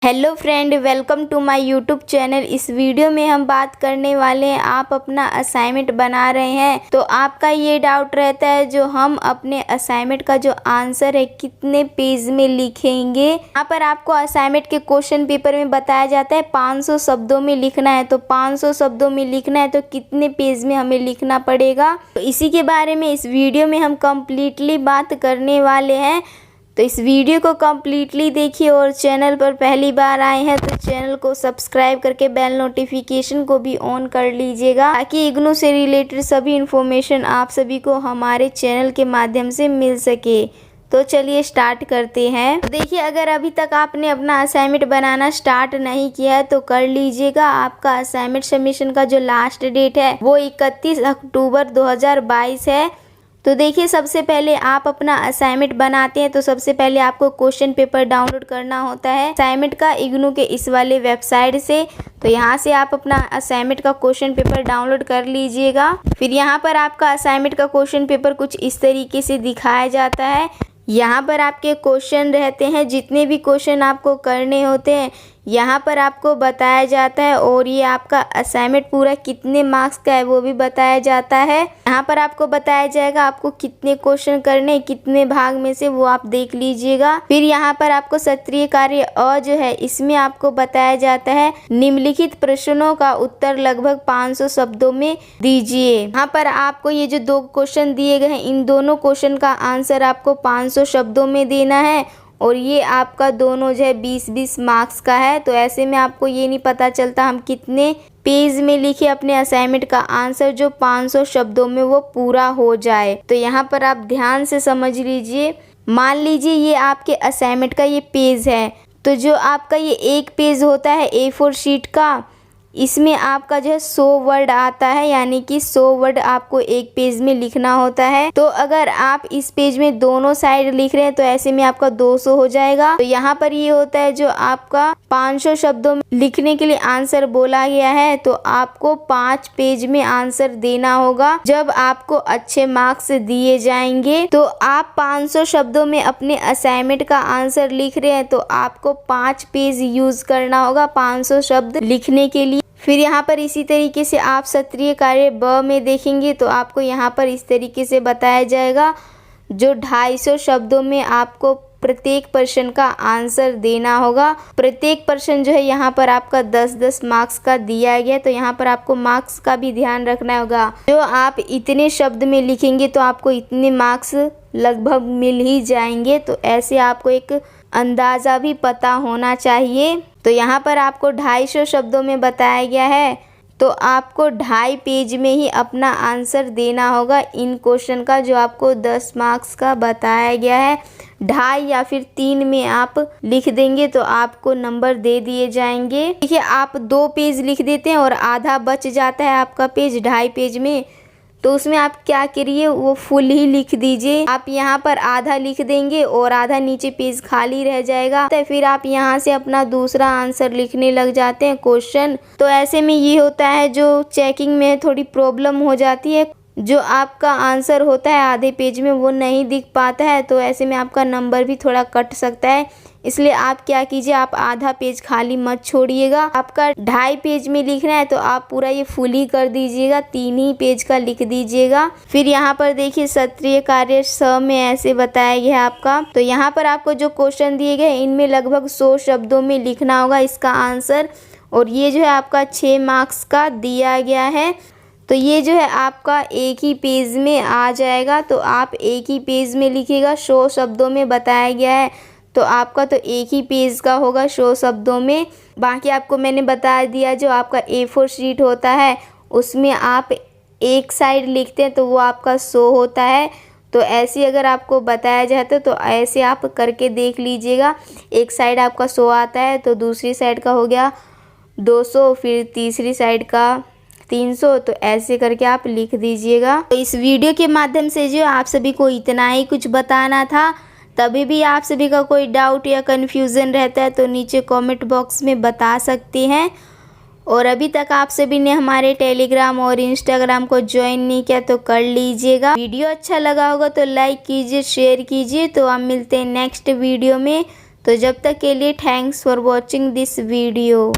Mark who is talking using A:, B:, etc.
A: Hello friend, welcome to my YouTube channel. इस video में हम बात करने वाले हैं, आप अपना असाइनमेंट बना रहे हैं तो आपका ये डाउट रहता है जो हम अपने असाइनमेंट का जो आंसर है कितने पेज में लिखेंगे। यहाँ पर आपको असाइनमेंट के क्वेश्चन पेपर में बताया जाता है 500 शब्दों में लिखना है। तो 500 शब्दों में लिखना है तो कितने पेज में हमें लिखना पड़ेगा, तो इसी के बारे में इस वीडियो में हम कम्प्लीटली बात करने वाले हैं। तो इस वीडियो को कम्प्लीटली देखिए और चैनल पर पहली बार आए हैं तो चैनल को सब्सक्राइब करके बेल नोटिफिकेशन को भी ऑन कर लीजिएगा ताकि इग्नू से रिलेटेड सभी इन्फॉर्मेशन आप सभी को हमारे चैनल के माध्यम से मिल सके। तो चलिए स्टार्ट करते हैं। तो देखिए, अगर अभी तक आपने अपना असाइनमेंट बनाना स्टार्ट नहीं किया है तो कर लीजिएगा। आपका असाइनमेंट सबमिशन का जो लास्ट डेट है वो 31 अक्टूबर 2022 है। तो देखिए, सबसे पहले आप अपना असाइनमेंट बनाते हैं तो सबसे पहले आपको क्वेश्चन पेपर डाउनलोड करना होता है असाइनमेंट का इग्नू के इस वाले वेबसाइट से। तो यहाँ से आप अपना असाइनमेंट का क्वेश्चन पेपर डाउनलोड कर लीजिएगा। फिर यहाँ पर आपका असाइनमेंट का क्वेश्चन पेपर कुछ इस तरीके से दिखाया जाता है। यहाँ पर आपके क्वेश्चन रहते हैं, जितने भी क्वेश्चन आपको करने होते हैं यहाँ पर आपको बताया जाता है और ये आपका असाइनमेंट पूरा कितने मार्क्स का है वो भी बताया जाता है। यहाँ पर आपको बताया जाएगा आपको कितने क्वेश्चन करने, कितने भाग में से, वो आप देख लीजिएगा। फिर यहाँ पर आपको सत्रीय कार्य अ जो है इसमें आपको बताया जाता है निम्नलिखित प्रश्नों का उत्तर लगभग 500 शब्दों में दीजिए। यहाँ पर आपको ये जो दो क्वेश्चन दिए गए हैं इन दोनों क्वेश्चन का आंसर आपको 500 शब्दों में देना है और ये आपका दोनों जो है 20-20 मार्क्स का है। तो ऐसे में आपको ये नहीं पता चलता हम कितने पेज में लिखे अपने असाइनमेंट का आंसर जो 500 शब्दों में वो पूरा हो जाए। तो यहाँ पर आप ध्यान से समझ लीजिए। मान लीजिए ये आपके असाइनमेंट का ये पेज है, तो जो आपका ये एक पेज होता है A4 शीट का, इसमें आपका जो है 100 वर्ड आता है, यानी कि 100 वर्ड आपको एक पेज में लिखना होता है। तो अगर आप इस पेज में दोनों साइड लिख रहे हैं तो ऐसे में आपका 200 हो जाएगा। तो यहाँ पर ये होता है जो आपका 500 शब्दों में लिखने के लिए आंसर बोला गया है तो आपको 5 पेज में आंसर देना होगा। जब आपको अच्छे मार्क्स दिए जाएंगे तो आप 500 शब्दों में अपने असाइनमेंट का आंसर लिख रहे हैं तो आपको 5 पेज यूज करना होगा 500 शब्द लिखने के लिए। फिर यहाँ पर इसी तरीके से आप सत्रीय कार्य ब में देखेंगे तो आपको यहाँ पर इस तरीके से बताया जाएगा जो 250 शब्दों में आपको प्रत्येक प्रश्न का आंसर देना होगा। प्रत्येक प्रश्न जो है यहाँ पर आपका 10-10 मार्क्स का दिया गया। तो यहाँ पर आपको मार्क्स का भी ध्यान रखना होगा। जो आप इतने शब्द में लिखेंगे तो आपको इतने मार्क्स लगभग मिल ही जाएंगे। तो ऐसे आपको एक अंदाज़ा भी पता होना चाहिए। तो यहाँ पर आपको 250 शब्दों में बताया गया है तो आपको 2.5 पेज में ही अपना आंसर देना होगा इन क्वेश्चन का जो आपको 10 मार्क्स का बताया गया है। 2.5 या फिर 3 में आप लिख देंगे तो आपको नंबर दे दिए जाएंगे। देखिए, आप 2 पेज लिख देते हैं और आधा बच जाता है आपका पेज 2.5 पेज में, तो उसमें आप क्या करिए वो फुल ही लिख दीजिए। आप यहाँ पर आधा लिख देंगे और आधा नीचे पेज खाली रह जाएगा। तो फिर आप यहाँ से अपना दूसरा आंसर लिखने लग जाते हैं क्वेश्चन। तो ऐसे में ये होता है जो चेकिंग में थोड़ी प्रॉब्लम हो जाती है, जो आपका आंसर होता है आधे पेज में वो नहीं दिख पाता है। तो ऐसे में आपका नंबर भी थोड़ा कट सकता है। इसलिए आप क्या कीजिए, आप आधा पेज खाली मत छोड़िएगा। आपका 2.5 पेज में लिखना है तो आप पूरा ये फुल ही कर दीजिएगा, 3 ही पेज का लिख दीजिएगा। फिर यहाँ पर देखिए सत्रीय कार्य स में ऐसे बताया गया है आपका। तो यहाँ पर आपको जो क्वेश्चन दिए गए इनमें लगभग 100 शब्दों में लिखना होगा इसका आंसर, और ये जो है आपका 6 मार्क्स का दिया गया है। तो ये जो है आपका एक ही पेज में आ जाएगा। तो आप एक ही पेज में लिखिएगा, 100 शब्दों में बताया गया है तो आपका तो एक ही पेज का होगा 100 शब्दों में। बाकी आपको मैंने बता दिया जो आपका A4 शीट होता है उसमें आप एक साइड लिखते हैं तो वो आपका 100 होता है। तो ऐसे अगर आपको बताया जाता तो ऐसे आप करके देख लीजिएगा। एक साइड आपका 100 आता है तो दूसरी साइड का हो गया 200, फिर तीसरी साइड का 300। तो ऐसे करके आप लिख दीजिएगा। तो इस वीडियो के माध्यम से जो आप सभी को इतना ही कुछ बताना था। तभी भी आप सभी का कोई डाउट या कन्फ्यूज़न रहता है तो नीचे कमेंट बॉक्स में बता सकते हैं। और अभी तक आप सभी ने हमारे टेलीग्राम और इंस्टाग्राम को ज्वाइन नहीं किया तो कर लीजिएगा। वीडियो अच्छा लगा होगा तो लाइक कीजिए, शेयर कीजिए। तो हम मिलते हैं नेक्स्ट वीडियो में। तो जब तक के लिए thanks for watching this video.